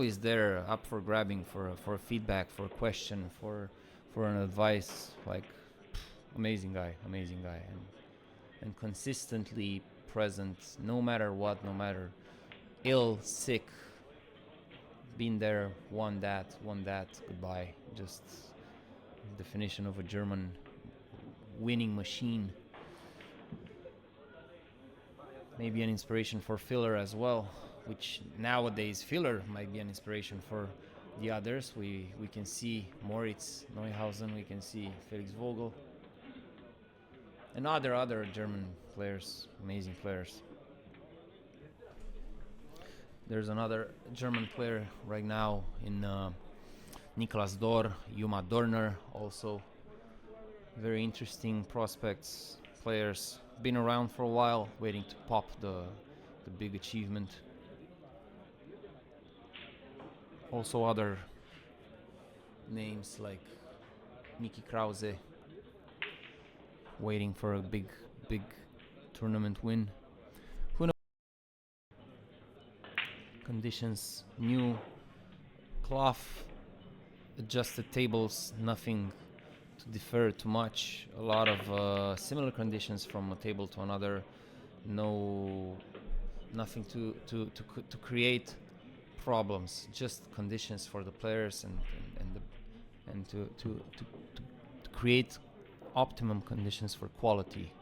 Always there, up for grabbing, for feedback, for a question, for an advice. Like, amazing guy, and consistently present, no matter what, no matter ill, sick. Been there, won that, goodbye. Just definition of a German winning machine. Maybe an inspiration for Filler as well, which nowadays Filler might be an inspiration for the others. We can see Moritz Neuhausen, we can see Felix Vogel, and other German players, amazing players. There's another German player right now in Niklas Dor, Juma Dorner, also very interesting prospects, players, been around for a while, waiting to pop the big achievement. Also other names like Niki Krause, waiting for a big tournament win. Who knows? Conditions, new cloth, adjusted tables, nothing to differ too much. A lot of similar conditions from a table to another. Nothing to create problems. Just conditions for the players and to create optimum conditions for quality.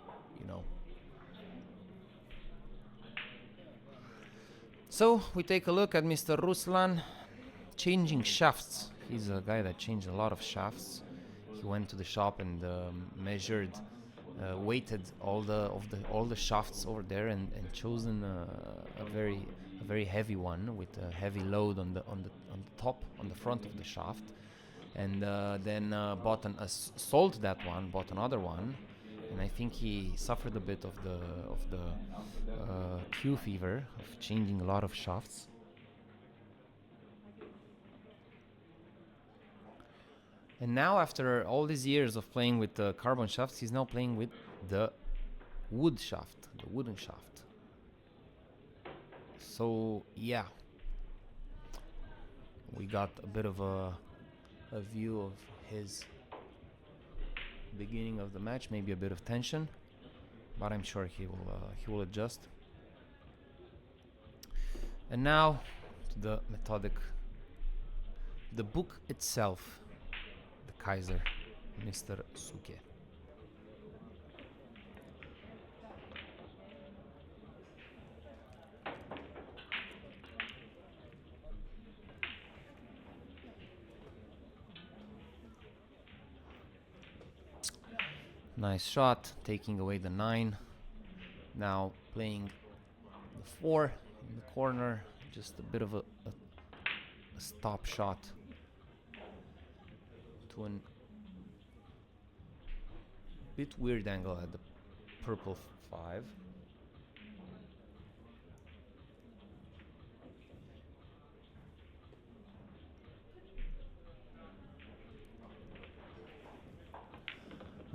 So we take a look at Mr. Ruslan changing shafts. He's a guy that changed a lot of shafts. He went to the shop and measured, weighted all the shafts over there and chosen a very heavy one with a heavy load on the top, on the front of the shaft, and then sold that one, bought another one, and I think he suffered a bit of the Q fever of changing a lot of shafts. And now, after all these years of playing with the carbon shafts, he's now playing with the wood shaft, the wooden shaft. So, yeah. We got a bit of a view of his beginning of the match, maybe a bit of tension, but I'm sure he will adjust. And now, to the methodic, the book itself. Kaiser, Mr. Souquet. Nice shot, taking away the 9. Now playing the 4 in the corner, just a bit of a stop shot to a bit weird angle at the purple 5.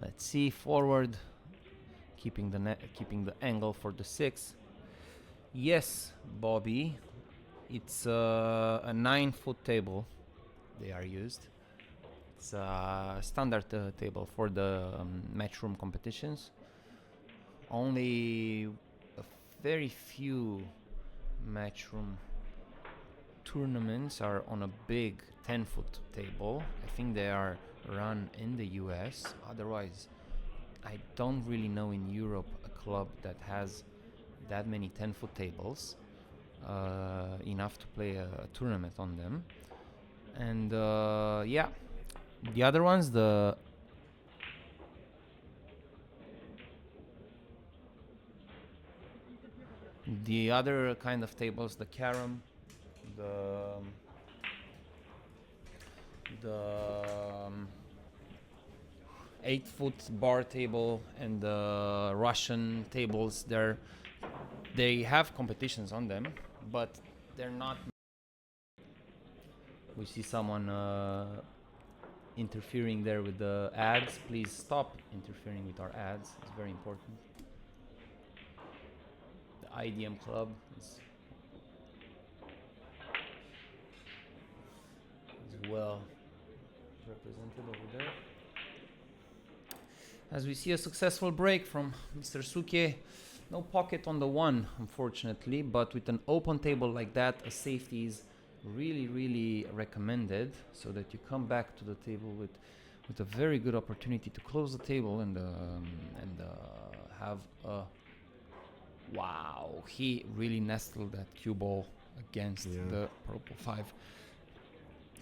Let's see, forward, keeping the angle for the 6. Yes, Bobby, it's a 9-foot table they are used. It's a standard table for the matchroom competitions. Only a very few matchroom tournaments are on a big 10-foot table. I think they are run in the US. Otherwise, I don't really know in Europe a club that has that many 10-foot tables, enough to play a tournament on them. And yeah, the other ones, the other kind of tables, the carom, the 8-foot bar table, and the Russian tables, they have competitions on them, but they're not. We see someone interfering there with the ads. Please stop interfering with our ads. It's very important. The IDM club is represented over there. As we see a successful break from Mr. Souquet. No pocket on the one, unfortunately, but with an open table like that, a safety is really, really recommended, so that you come back to the table with a very good opportunity to close the table and have a... Wow, he really nestled that cue ball against the purple 5.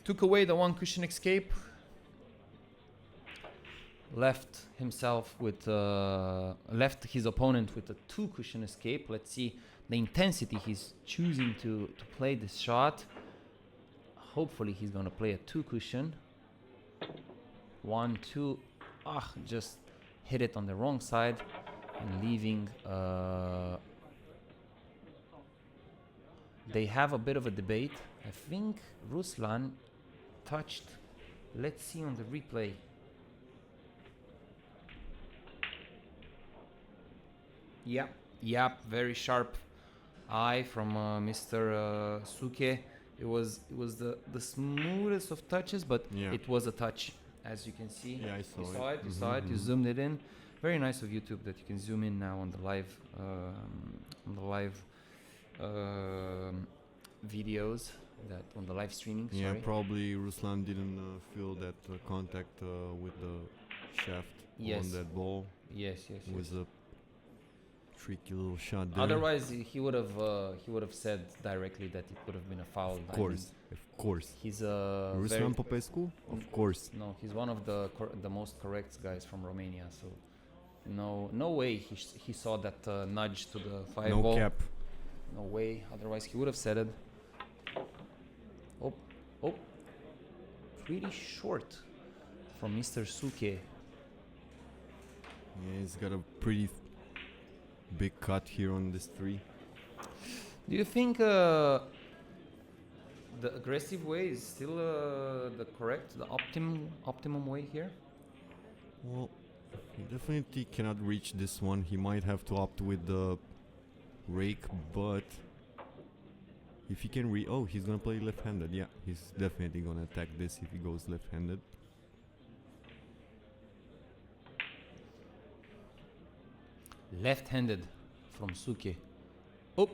Took away the one cushion escape. Left his opponent with a 2 cushion escape. Let's see the intensity he's choosing to play this shot. Hopefully he's gonna play a 2 cushion. 1, 2. Just hit it on the wrong side and leaving. They have a bit of a debate. I think Ruslan touched. Let's see on the replay. Yeah, very sharp eye from Mr. Souquet. It was the smoothest of touches, but it was a touch, as you can see. Yeah, I saw it. You saw it. You zoomed it in. Very nice of YouTube that you can zoom in now on the live videos, that on the live streaming. Yeah, probably Ruslan didn't feel that contact with the shaft on that ball. Yes. It was a tricky little shot there. Otherwise, he would have said directly that it would have been a foul. Of course. He's a Ruslan Popescu. Of course. No, he's one of the most correct guys from Romania. So, no way he saw that nudge to the 5 ball. No cap. No way. Otherwise, he would have said it. Oh, pretty short from Mr. Souquet. Yeah, he's got a pretty big cut here on this 3. Do you think the aggressive way is still the optimum way here? Well, he definitely cannot reach this one. He might have to opt with the rake, but if he can he's gonna play left-handed. Yeah, he's definitely gonna attack this if he goes left-handed. Left-handed from Souquet. Oh!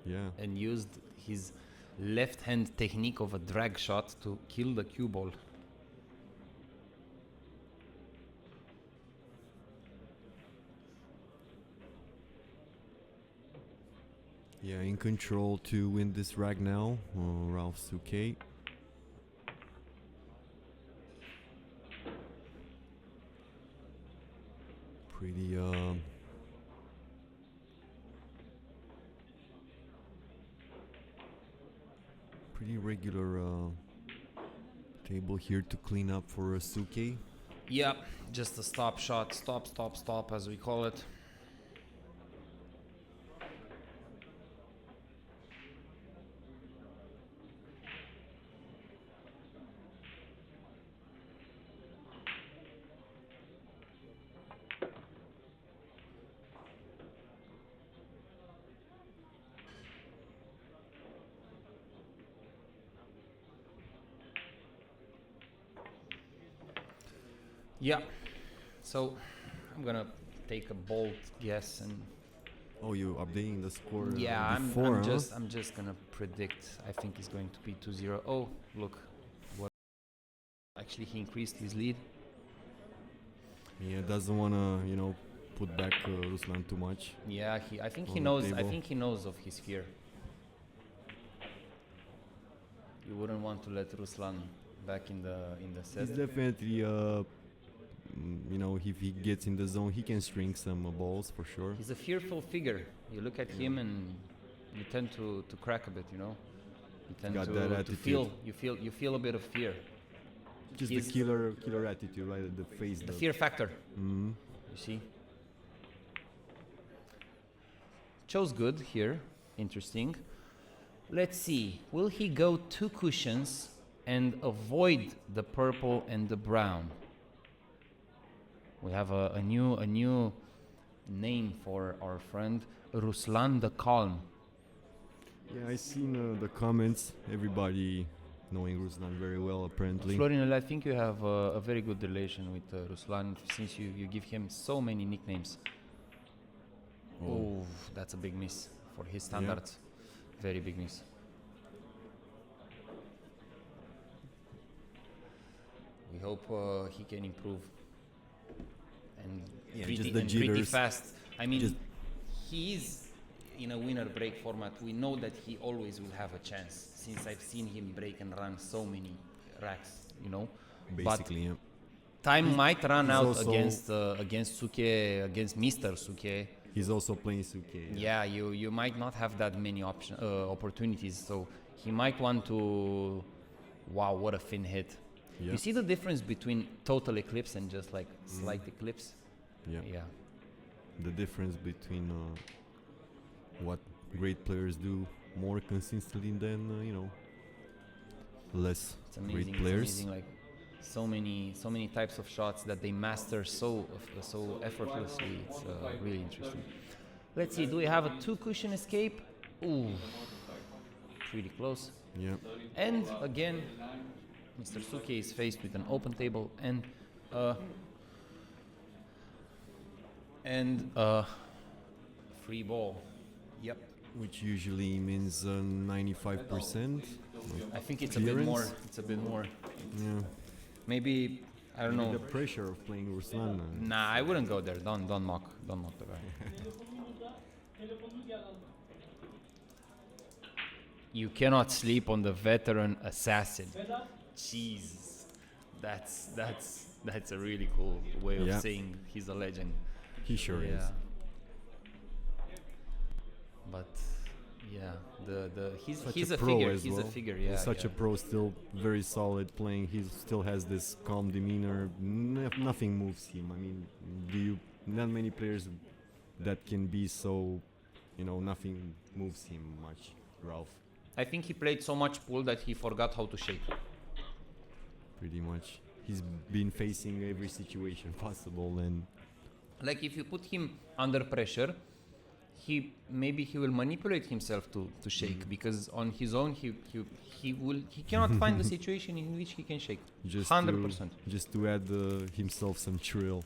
Yeah. And used his left-hand technique of a drag shot to kill the cue ball. Yeah, in control to win this rag now, Ralf Souquet. Pretty regular table here to clean up for Souquet. Yeah, just a stop shot, stop as we call it. Yeah, so I'm gonna take a bold guess and... Oh, you updating the score yeah, before, I'm just gonna predict. I think it's going to be 2-0. Oh, look. Actually, he increased his lead. Yeah, doesn't wanna, put back Ruslan too much. Yeah, I think he knows of his fear. You wouldn't want to let Ruslan back in the set. He's definitely if he gets in the zone, he can string some balls for sure. He's a fearful figure. You look at him and you tend to crack a bit, You tend to feel a bit of fear. Just the killer attitude, right? The face. The fear factor. Mm-hmm. You see. Chose good here. Interesting. Let's see. Will he go 2 cushions and avoid the purple and the brown? We have a new name for our friend, Ruslan the Calm. Yeah, I seen the comments. Everybody knowing Ruslan very well, apparently. Florin, I think you have a very good relation with Ruslan since you give him so many nicknames. Oh, that's a big miss for his standards. Very big miss. We hope he can improve and pretty fast. I mean, he is in a winner break format. We know that he always will have a chance since I've seen him break and run so many racks, you know. Basically, but time might run out against Souquet, against Mr. Souquet. He's also playing Souquet. Yeah, you might not have that many opportunities, so he might want to. Wow, what a fin hit! Yep. You see the difference between total eclipse and just like slight eclipse? Yeah. The difference between what great players do more consistently than less great players. It's amazing, like so many types of shots that they master so effortlessly. It's really interesting. Let's see, do we have a 2-cushion escape? Ooh, pretty close. Yeah. And again, Mr. Souquet is faced with an open table and free ball. Yep. Which usually means 95%. I think it's clearance. A bit more. It's a bit more. Yeah. Maybe I don't know. The pressure of playing Ruslan. Nah, I wouldn't go there. Don't mock the guy. You cannot sleep on the veteran assassin. Jesus, that's a really cool way of saying he's a legend. He sure is. But he's a figure. He's well. A figure. Yeah. He's such a pro, still very solid playing. He still has this calm demeanor. Nothing moves him. I mean, not many players that can be so, nothing moves him much. Ralf. I think he played so much pool that he forgot how to shake. Pretty much. He's been facing every situation possible, and like if you put him under pressure, he will manipulate himself to shake because on his own he cannot find the situation in which he can shake. 100%. Just to add himself some thrill.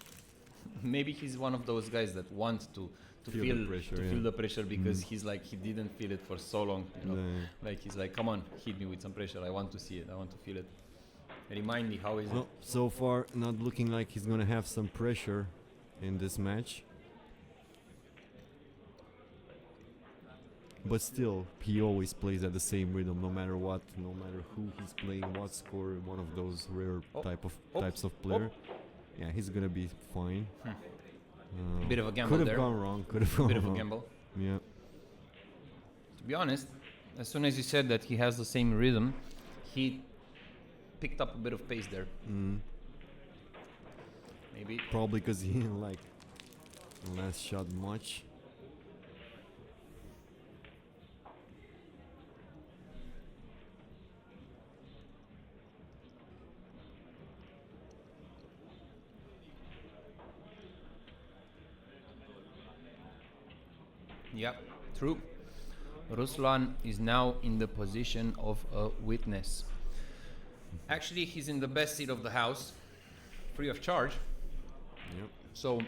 Maybe he's one of those guys that want to feel the pressure because he's like he didn't feel it for so long. Like he's like, come on, hit me with some pressure. I want to see it. I want to feel it. Remind me, how is it? So far, not looking like he's gonna have some pressure in this match. But still, he always plays at the same rhythm, no matter what, no matter who he's playing, what score. One of those rare types of player. Yeah, he's gonna be fine. Bit of a gamble there. Could have gone wrong. Bit of a gamble. Yeah. To be honest, as soon as he said that he has the same rhythm, he picked up a bit of pace there. Maybe. Probably because he didn't like the last shot much. Yeah, true. Ruslan is now in the position of a witness. Actually, he's in the best seat of the house, free of charge. Yep. So,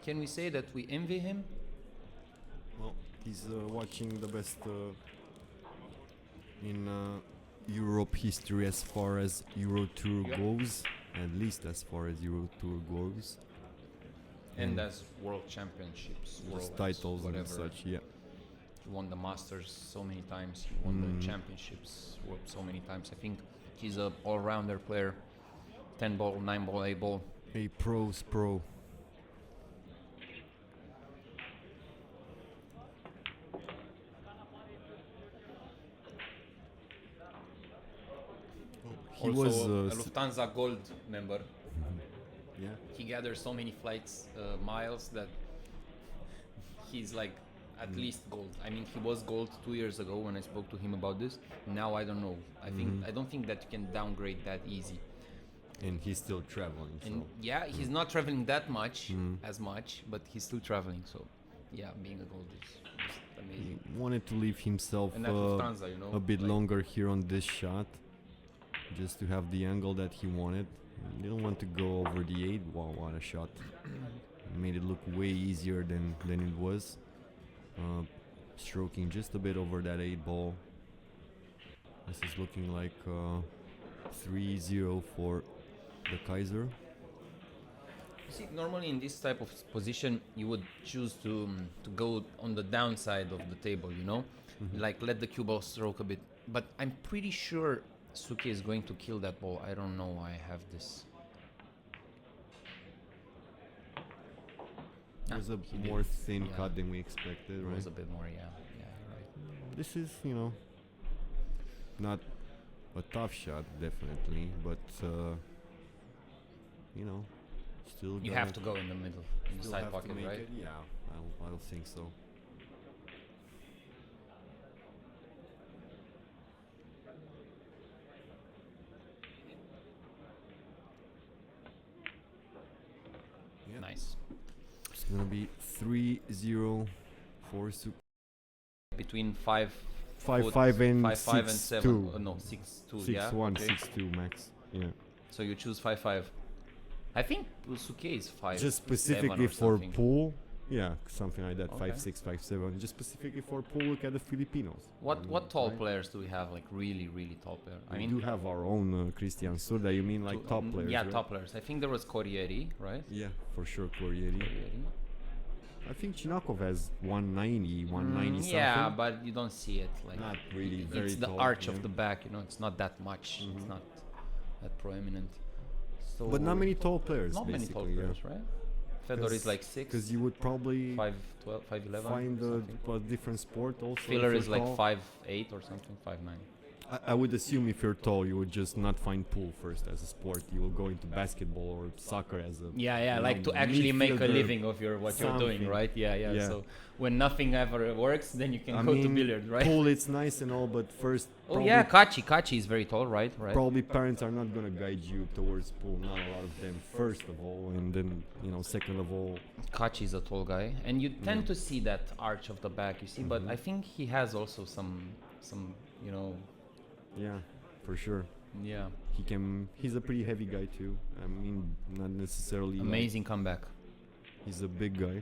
can we say that we envy him? Well, he's watching the best in Europe history as far as Euro Tour goes, at least as far as Euro Tour goes. And as world championships, world titles whatever. And such, yeah. He won the Masters so many times. He won the championships so many times. I think he's an all-rounder player. 10 ball, 9 ball, 8 ball. A pro's pro. He also was a Lufthansa Gold member. Yeah. He gathers so many flights miles that he's like at least gold. I mean, he was gold 2 years ago when I spoke to him about this. Now I don't know. I don't think that you can downgrade that easy. And he's still traveling. And yeah, he's not traveling that much as much, but he's still traveling. So yeah, being a gold is just amazing. He wanted to leave himself Lufthansa, a bit longer here on this shot. just to have the angle that he wanted. Didn't want to go over the 8. Wow, what a shot. Made it look way easier than it was. Stroking just a bit over that 8 ball. This is looking like 3-0 for the Kaiser. See, normally in this type of position, you would choose to go on the downside of the table, you know? Like let the cue ball stroke a bit. But I'm pretty sure Souquet is going to kill that ball. I don't know why I have this. It was a he more did. thin Yeah. cut than we expected, It right? was a bit more, yeah. Yeah, you're right. This is, not a tough shot, definitely, but, still You have to go in the middle, in the still side have to pocket, make right? it. Yeah, I'll think so. Yeah. Nice. It's gonna be 3-0 for Souquet. Between 5 5-5 and 5 and 7. 6-2. No, 6-2. 6-1, Yeah. Okay. 6-2 max. Yeah. So you choose 5-5. I think Souquet is 5. Just 7 specifically or for something. pool. Yeah, something like that. Okay. 5-6, 5-7. Just specifically for pool. Look at the Filipinos. What tall right? players do we have? Like really tall players. I We mean, do have our own Christian Surda. You mean like top players? Yeah, right? top players. I think there was Corrieri, right? Yeah, for sure, Corrieri. Corrieri. I think Chinakov has 190, 190 something. Yeah, but you don't see it. Like Not really very it's the tall, arch yeah. of the back. You know, it's not that much. It's not that proeminent. So But not many tall players, not many basically. tall players, right? Fedor is like 6. Because you would probably 5'12", 5'11". find something. a different sport also. Filler if is you're like tall. 5'8" or something, 5'9". I would assume if you're tall, you would just not find pool first as a sport. You will go into basketball or soccer as a Yeah, you like know, to actually make a midfielder. living of what you're doing, something. right? Yeah. Yeah. So when nothing ever works, then you can I go to mean, billiard, right? Pool, it's nice and all, but first, Oh probably, yeah, Kachi is very tall, right? probably parents are not gonna guide you towards pool. Not a lot of them, first of all, and then second of all. Kachi is a tall guy, and you tend to see that arch of the back, you see. But I think he has also some, Yeah, for sure. yeah, He's a pretty heavy guy too. I mean, not necessarily. amazing comeback. He's a big guy.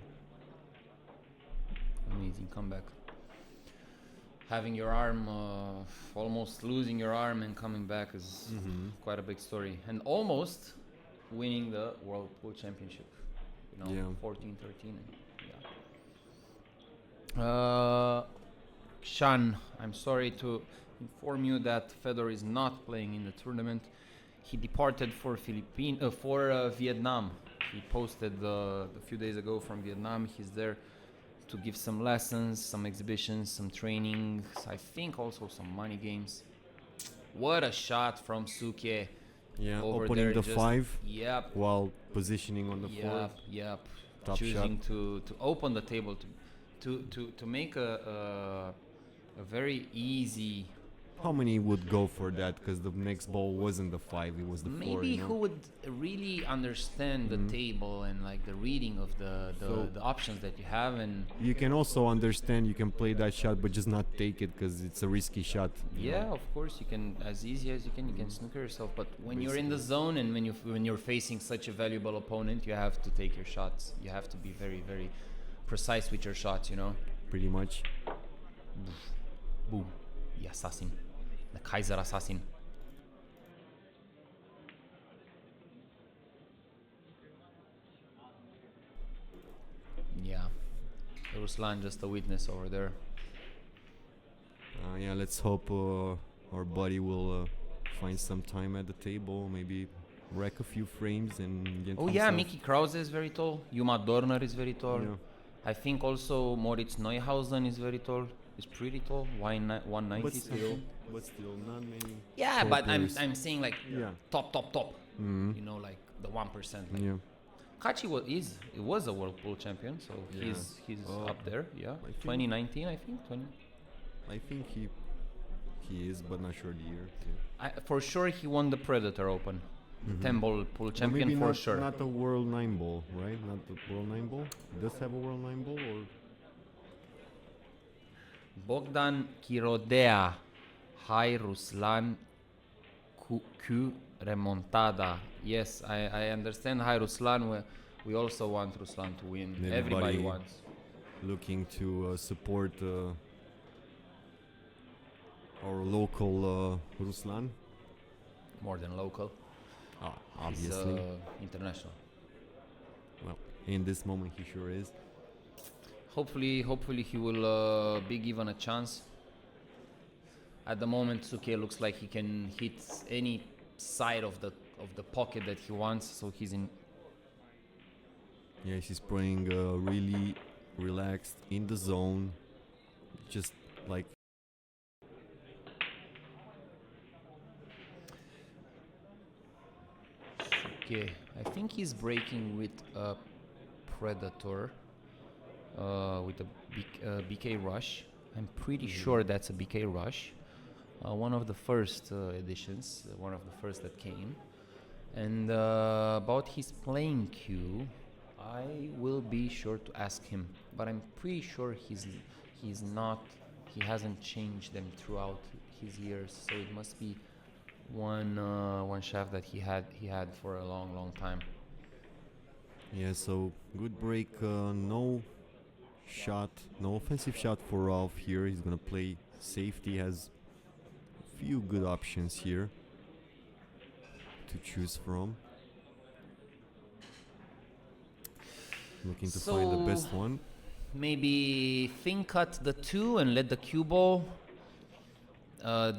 Amazing comeback. Having your arm, almost losing your arm and coming back is quite a big story. And almost winning the World Pool Championship. Yeah. 14, 13. Yeah. Shan, I'm sorry to inform you that Fedor is not playing in the tournament. He departed for Vietnam. He posted a few days ago from Vietnam. He's there to give some lessons, some exhibitions, some training. I think also some money games. What a shot from Souquet. Yeah, Over opening there, the just- 5 Yep. while positioning on the 4. Yep. Top Choosing to open the table to make a very easy. How many would go for that? Because the next ball wasn't the 5, it was the 4. Maybe who would really understand the table and like the reading of the options that you have, and You can also understand you can play that shot, but just not take it because it's a risky shot. you yeah, know. of course you can, as easy as you can snooker yourself. But when you're in the zone and when you're facing such a valuable opponent, you have to take your shots. You have to be very, very precise with your shots. Pretty much. Boom, the assassin, the Kaiser assassin. Yeah, Ruslan just a witness over there. Yeah, let's hope our buddy will find some time at the table, maybe rack a few frames and get Oh yeah, himself- Mickey Krause is very tall. Yuma Dorner is very tall. Yeah. I think also Moritz Neuhausen is very tall. He's pretty tall, 190 But still, something. not many. Yeah, tall but players. I'm saying like Yeah. top. Mhm. Like the 1%. Like Yeah. Kachi was a world pool champion, so Yeah. he's Oh, up there. Yeah, I think- 2019 I think. I think he is, but not sure the year. Yeah. For sure he won the Predator Open, the Mhm. 10 ball pool But champion maybe for not, sure. Not a World 9 ball, right? Not the World 9 ball. Does have a World 9 ball or? Bogdan Kirodea. Hi Ruslan Q remontada. Yes, I understand. Hi, Ruslan. We also want Ruslan to win. Everybody wants. Looking to support our local Ruslan. More than local. Obviously. He's international. Well, in this moment he sure is. Hopefully he will be given a chance. At the moment, Souquet looks like he can hit any side of the pocket that he wants, so he's in. Yeah, he's playing really relaxed in the zone, just like. Souquet, I think he's breaking with a Predator, with a BK Rush. I'm pretty sure that's a BK Rush. One of the first editions, one of the first that came. And about his playing cue, I will be sure to ask him. But I'm pretty sure he hasn't changed them throughout his years. So it must be one shaft that he had for a long time. Yeah, so good break. No offensive shot for Ralf here. He's gonna play safety. Has few good options here to choose from. Looking to find the best one. Maybe think cut the 2 and let the cue ball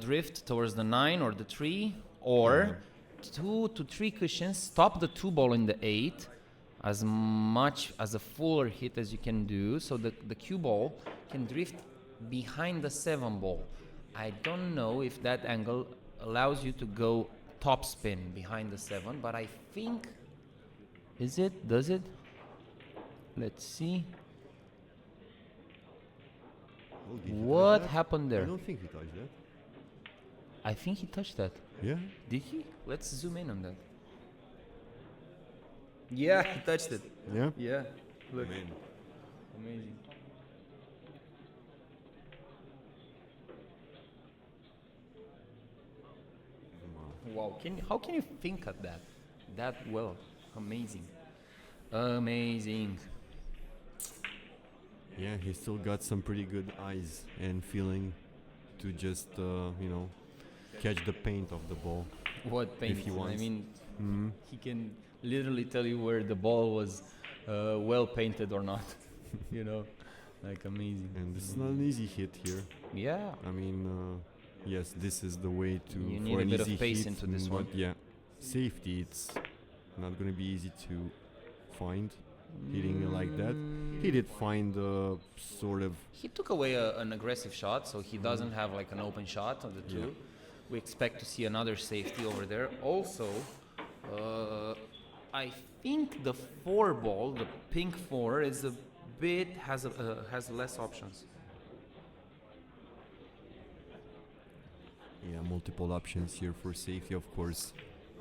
drift towards the 9 or the 3, or 2 to 3 cushions. Stop the 2 ball in the 8 as much as a fuller hit as you can do, so that the cue ball can drift behind the 7 ball. I don't know if that angle allows you to go top spin behind the 7, but I think does it? Let's see. What happened there? I don't think he touched that. I think he touched that. Yeah. Did he? Let's zoom in on that. Yeah, he touched it. Yeah. Yeah. Look. Man. Amazing. Wow. How can you think of that well? Amazing. Amazing. Yeah, he still got some pretty good eyes and feeling to just catch the paint of the ball. What paint? If he wants. I mean, he can literally tell you where the ball was well painted or not. Like amazing. And this is not an easy hit here. Yeah. I mean, yes, this is the way to. You for need a an bit easy of pace hit, into this but one. yeah, safety. It's not going to be easy to find. Hitting it like that, he did find sort of. He took away an aggressive shot, so he doesn't have like an open shot on the 2. Yeah. We expect to see another safety over there. Also, I think the 4 ball, the pink 4, is a bit has less options. Yeah, multiple options here for safety. Of course,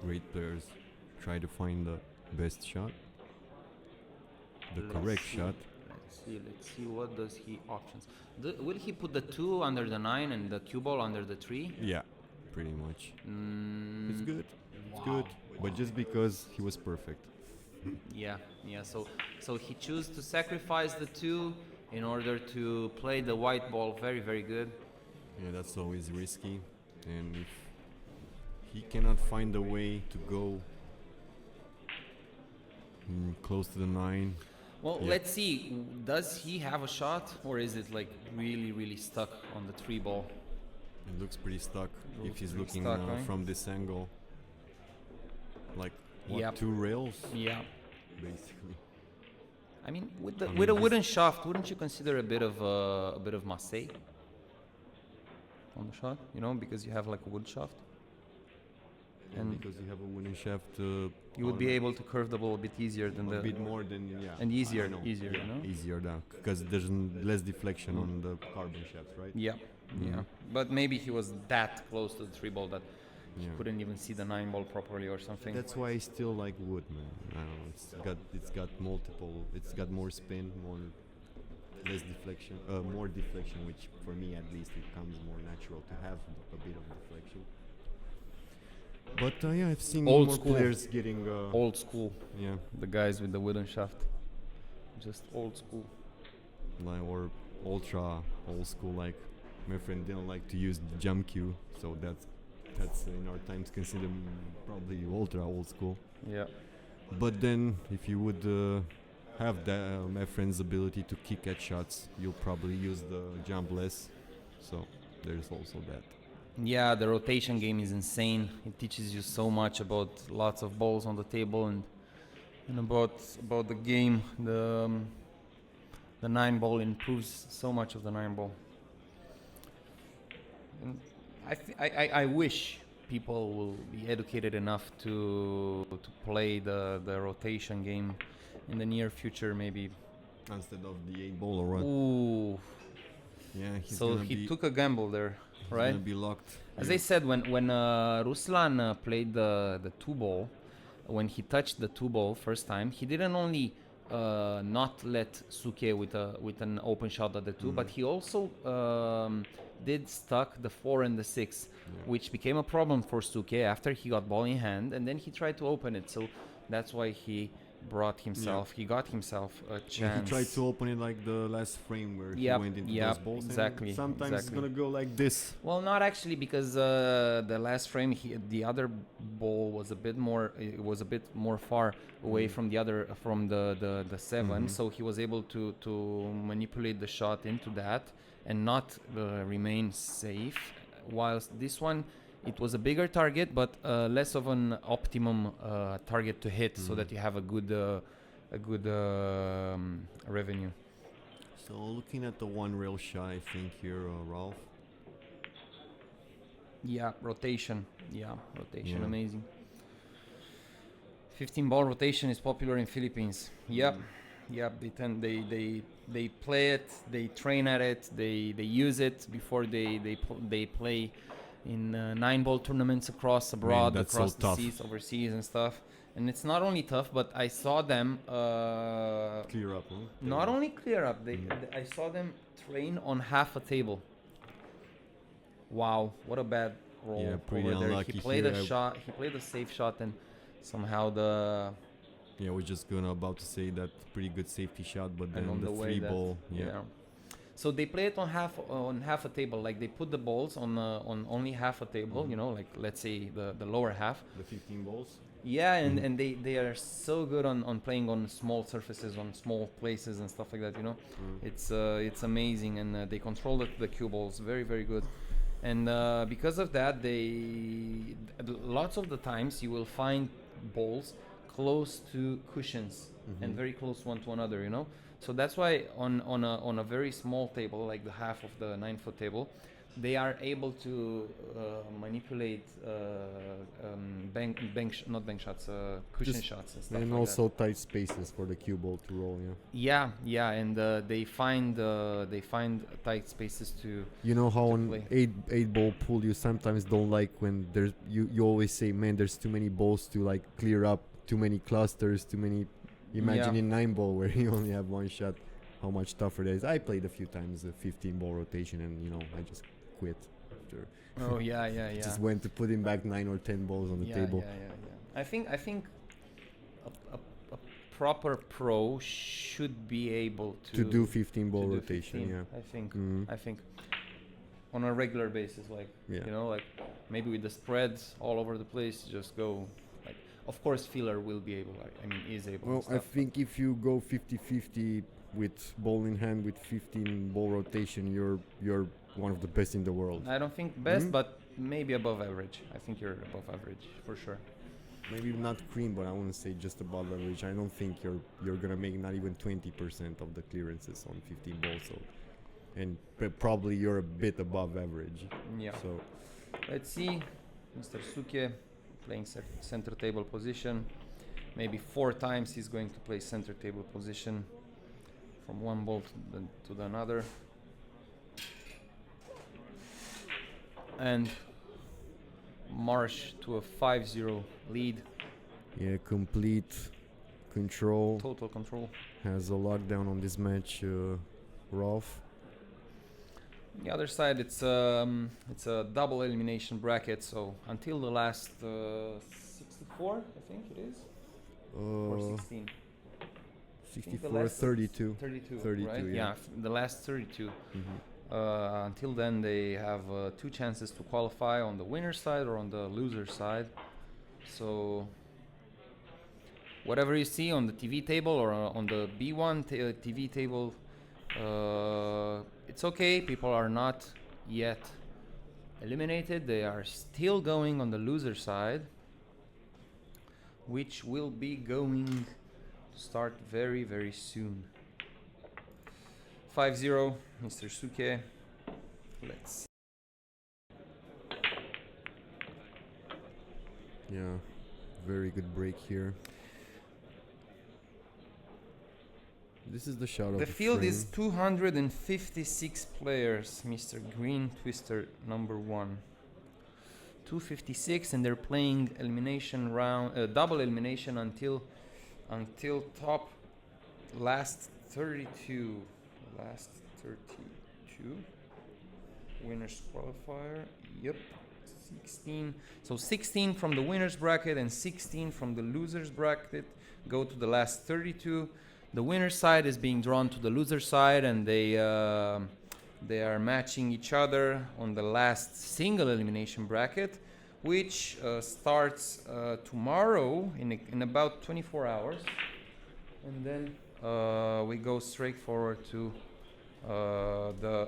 great players try to find the best shot, the correct shot. Let's see what does he options. Will he put the 2 under the 9 and the cue ball under the 3? Yeah, pretty much. It's good. It's good, but just because he was perfect. Yeah. So he chose to sacrifice the 2 in order to play the white ball very, very good. Yeah, that's always risky, and if he cannot find a way to go close to the 9. Well, Yeah. let's see. Does he have a shot, or is it like really, really stuck on the 3 ball? It looks pretty stuck if Looks he's pretty looking stuck, right? from this angle. Like what, Yep. 2 rails Yeah. basically. I mean, with mean, a this- wooden shaft, wouldn't you consider a bit of massé on the shot? Because you have like a wood shaft, And and because you have a wooden shaft, you would be able to curve the ball a bit easier than a bit more than and easier, I know. easier, Yeah, easier now because there's less deflection on the carbon shaft, right? Yeah. Yeah. But maybe he was that close to the 3 ball that he Yeah. couldn't even see the 9 ball properly or something. That's why I still like wood, man. I don't know. It's got multiple. It's got more spin, less deflection, more deflection, which for me at least it comes more natural to have a bit of deflection. But yeah, I've seen Old more school. players getting. Old school. Yeah, The guys with the wooden shaft. Just old school. like or ultra old school. Like my friend didn't like to use the jump cue, so that's in our times considered probably ultra old school. Yeah. But then, if you would have my friend's ability to kick at shots, you'll probably use the jump less. So there's also that. Yeah, the rotation game is insane. It teaches you so much about lots of balls on the table and about the game. The 9 ball improves so much of the 9 ball. And I wish people will be educated enough to play the rotation game in the near future, maybe. Instead of the 8 ball or what? Ooh. Yeah, So he took a gamble there, right? Gonna be locked. As I said, when Ruslan played the 2 ball, when he touched the 2 ball first time, he didn't only not let Souquet with an open shot at the 2, but he also did stuck the 4 and the 6, which became a problem for Souquet after he got ball in hand, and then he tried to open it. So that's why he got himself a chance. And he tried to open it like the last frame where he went into those balls. Exactly. And sometimes it's gonna go like this. Well, not actually, because the last frame, the other ball was a bit more. It was a bit more far away from the 7, so he was able to manipulate the shot into that and not remain safe. Whilst this one, it was a bigger target, but less of an optimum target to hit, so that you have a good revenue. So looking at the one rail shot, I think here, Ralf. Yeah, rotation. Amazing. 15-ball rotation is popular in Philippines. Yep, they play it, they train at it, they use it before they play in 9-ball tournaments abroad, across the seas, overseas and stuff. And it's not only tough, but I saw them Clear up, huh? not only clear up, I saw them train on half a table. Wow, what a bad roll. Yeah, pretty over there. unlucky He played here. a shot, he played a safe shot, and somehow Yeah, we're just about to say that pretty good safety shot, but then on the the way 3-ball, So they play it on half a table. Like they put the balls on only half a table. You know, like let's say the lower half. The 15 balls. Yeah, and they are so good on playing on small surfaces, on small places and stuff like that. You know, it's amazing, and they control the cue balls very, very good. And because of that, lots of the times you will find balls close to cushions and very close one to another. You know. So that's why on a very small table, like the half of the 9-foot table, they are able to manipulate cushion shots and stuff. And like also tight spaces for the cue ball to roll. Yeah, and they find tight spaces to. You know how to on play. 8-ball pool you sometimes don't like when there's you always say, man, there's too many balls to like clear up, too many clusters, too many. Imagine in 9-ball where you only have one shot, how much tougher that is. I played a few times a 15-ball rotation, and I just quit after. Oh yeah. Just went to putting back 9 or 10 balls on the table. Yeah. I think a proper pro should be able to do 15-ball rotation. 15, I think on a regular basis, like like maybe with the spreads all over the place, just go. Of course, Filler will be able. Is able. Well, I think if you go 50-50 with ball in hand with 15-ball rotation, you're one of the best in the world. I don't think best, but maybe above average. I think you're above average for sure. Maybe not cream, but I want to say just above average. I don't think you're gonna make not even 20% of the clearances on 15 balls. So, and probably you're a bit above average. Yeah. So let's see, Mr. Souquet playing center table position. Maybe 4 times he's going to play center table position from one ball to the another. And march to a 5-0 lead. Yeah, complete control. Total control. Has a lockdown on this match, Ralf. The other side, it's a double elimination bracket. So until the last 64, I think it is, or 16. 64, 32. 32, 32, right? yeah. The last 32. Mm-hmm. Until then, they have 2 chances to qualify on the winner side or on the loser side. So whatever you see on the TV table or on the B1 TV table, it's okay. People are not yet eliminated. They are still going on the loser side, which will be going to start very, very soon. 5-0, Mr. Souquet. Let's. Yeah, very good break here. This is the shot of The the field frame. is 256 players, Mr. Green Twister number 1. 256, and they're playing elimination round, double elimination until top last 32. Last 32. Winners qualifier. Yep. 16. So 16 from the winners bracket and 16 from the losers bracket go to the last 32. The winner side is being drawn to the loser side, and they are matching each other on the last single elimination bracket, which starts tomorrow in about 24 hours, and then we go straight forward to the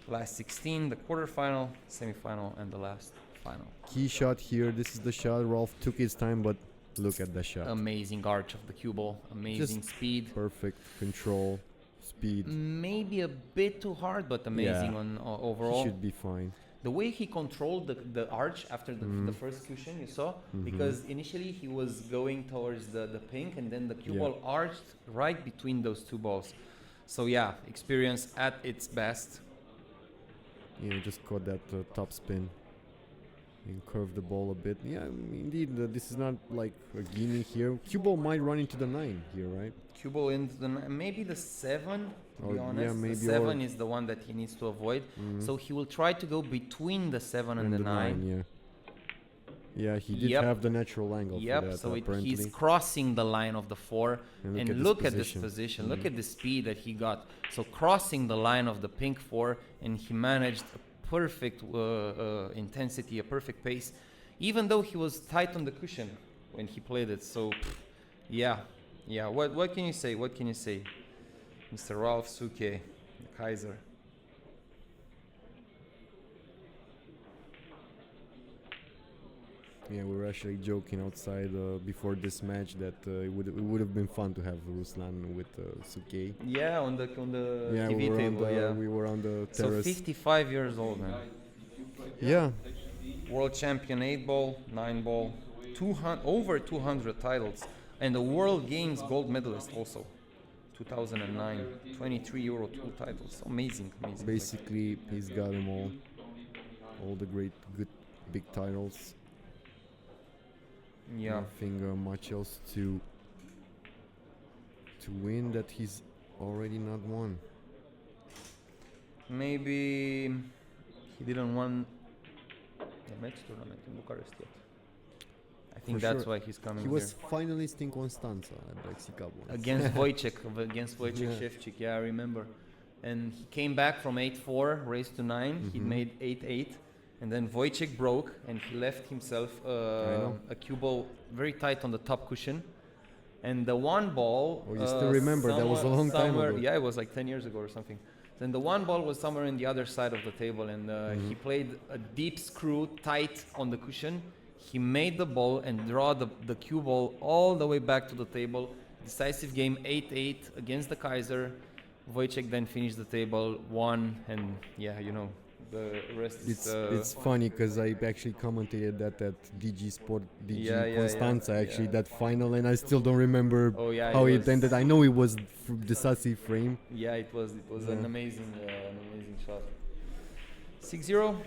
last 16, the quarterfinal, semifinal, and the last final. Key shot here. This is the shot. Ralf took his time, but look at the shot. Amazing arch of the cue ball, amazing Just speed. Perfect control, speed. Maybe a bit too hard, but amazing on overall. He should be fine. The way he controlled the arch after the first cushion, you saw, because initially he was going towards the pink, and then the cue ball arched right between those 2 balls. So yeah, experience at its best. Yeah, just caught that top spin and curved the ball a bit. Yeah, indeed, this is not like a gimme here. Cue ball might run into the 9 here, right? Cue ball into the maybe the 7. To be honest, yeah, maybe the 7 is the one that he needs to avoid. So he will try to go between the 7 and the 9. Yeah, he did have the natural angle for that, so apparently. he's crossing the line of the 4. And look at this position. Look at the speed that he got. So crossing the line of the pink 4, and he managed a perfect intensity, a perfect pace, even though he was tight on the cushion when he played it. So, yeah. What can you say? What can you say? Mr. Ralf Souquet, the Kaiser. Yeah, we were actually joking outside before this match that it would have been fun to have Ruslan with Souquet. Yeah, on the TV we table. We were on the So terrace. 55 years old, man. Yeah. World champion 8 ball, 9 ball, over 200 titles, and the World Games gold medalist also. 2009, 23 Euro Tour titles. Amazing. Basically, he's got them all the great, good, big titles. Yeah. Nothing much else to win that he's already not won. Maybe he didn't win the Mezz tournament in Bucharest yet. I think that's why he's coming He here. was finalist in Constanța at the Cup once. Against Wojciech Szewczyk, yeah, I remember. And he came back from 8-4, raised to 9. He made 8-8. And then Wojciech broke, and he left himself a cue ball very tight on the top cushion. And the 1 ball... Oh, you still remember, that was a long time ago. Yeah, it was like 10 years ago or something. Then the 1 ball was somewhere in the other side of the table, and he played a deep screw tight on the cushion. He made the ball and draw the cue ball all the way back to the table. Decisive game 8-8 against the Kaiser. Wojciech then finished the table, won, and yeah, you know, the rest is... It's funny because I actually commentated that at DG Sport, Constanța, actually, that final, and I still don't remember how it ended. I know it was decisive frame. Yeah, it was an amazing shot. 6-0.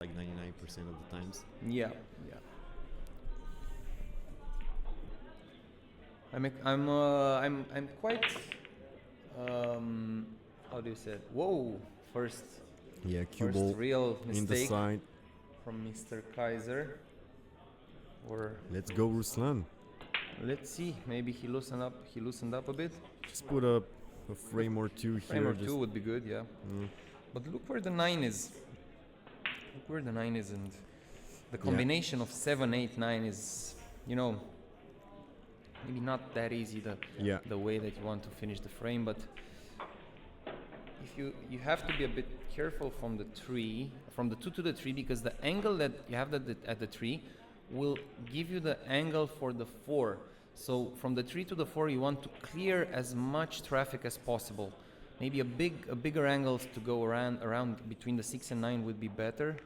Like 99% of the times. Yeah. I'm quite how do you say it? Whoa, First Yeah, cue first ball real in the mistake side. from Mr. Kaiser. Or Let's go, Ruslan. let's see, maybe he loosened up a bit. Just put a frame or two Frame here. or two would be good, yeah. But look where the 9 is. Look where the 9 is, and the combination of 7, 8, 9 is, you know, maybe not that easy the way that you want to finish the frame, but if you have to be a bit careful from the 2 to the 3, because the angle that you have at the 3 will give you the angle for the 4. So from the 3 to the 4 you want to clear as much traffic as possible. Maybe a bigger angle to go around between the 6 and 9 would be better,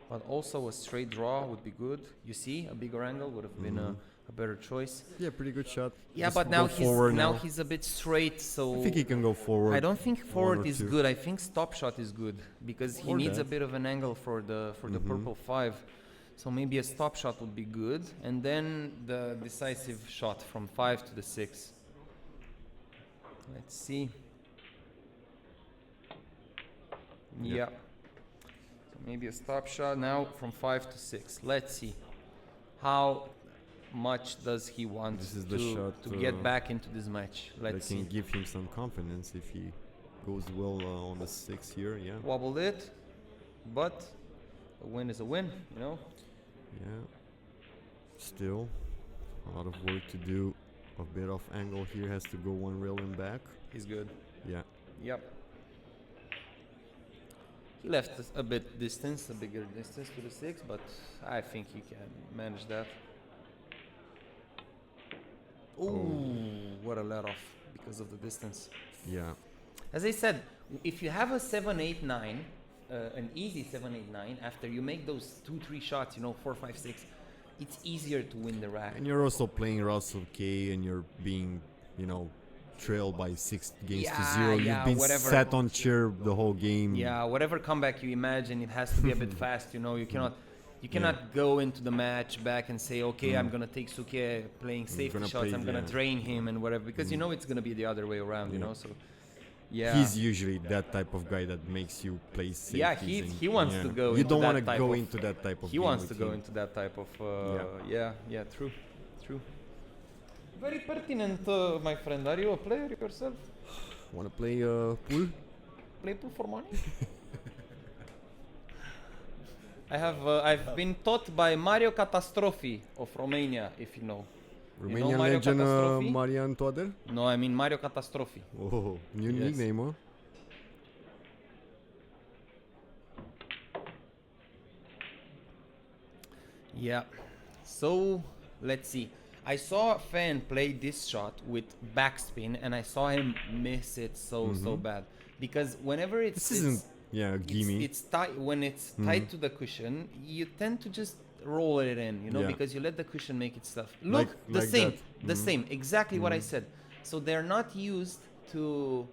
but also a straight draw would be good. You see, a bigger angle would have been a better choice. Yeah, pretty good shot. Yeah, Just but go now he's a bit straight, so I think he can go forward. I don't think forward or is two. good. I think stop shot is good because he Or needs a that. bit of an angle for the purple 5. So maybe a stop shot would be good, and then the decisive shot from 5 to the 6. Let's see. Yeah. So maybe a stop shot now from 5 to 6. Let's see. How much does he want This is the shot, to get back into this match? That Let's can see. give him some confidence if he goes well on the 6 here. Yeah. Wobbled it, but a win is a win, you know? Yeah. Still, a lot of work to do. A bit of angle here, has to go one rail and back. He's good. Yeah. Yep. He left a bigger distance to the 6, but I think he can manage that. Ooh, what a let off because of the distance. Yeah. As I said, if you have a 7, 8, 9, an easy 7, 8, 9, after you make those 2, 3 shots, 4, 5, 6, it's easier to win the rack. And you're also playing Ralf Souquet and you're being, trailed by 6 games to 0. You've been whatever. sat on chair the whole game. Yeah, whatever comeback you imagine, it has to be a bit fast. You cannot go into the match back and say, okay, I'm gonna take Souquet playing safety shots. I'm gonna drain him and whatever, because it's gonna be the other way around. So yeah. He's usually that type of guy that makes you play safe. Yeah, he wants to go. You into don't that want to type go of- into that type of. He game wants to with go him. into that type of. Yeah, true. Very pertinent, my friend. Are you a player yourself? Want to play pool? Play pool for money? I've been taught by Mario Catastrofi of Romania, if you know. Romanian Mario legend Catastrofi? Marian Toader? No, I mean Mario Catastrofi. Oh, new Yes. nickname, huh? Yeah. So let's see. I saw a fan play this shot with backspin, and I saw him miss it so bad because whenever This isn't, a gimme. it's tight when it's tied to the cushion, you tend to just roll it in, Yeah. because you let the cushion make its stuff. Look, the like same, that. the same, exactly what I said. So they're not used to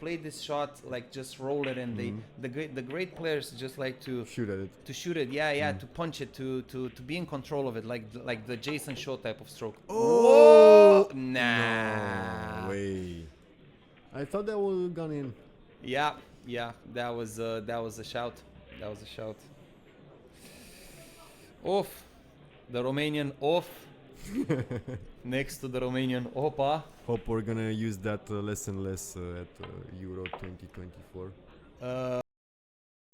play this shot like just roll it in. The great players just like to Shoot at it. shoot it, to punch it, to be in control of it, like the Jayson show type of stroke. Oh! Whoa! Nah. No way. I thought that would have gone in. Yeah, that was a shout. That was a shout. Off. The Romanian off. Next to the Romanian opa. Hope we're gonna use that less and less at Euro 2024.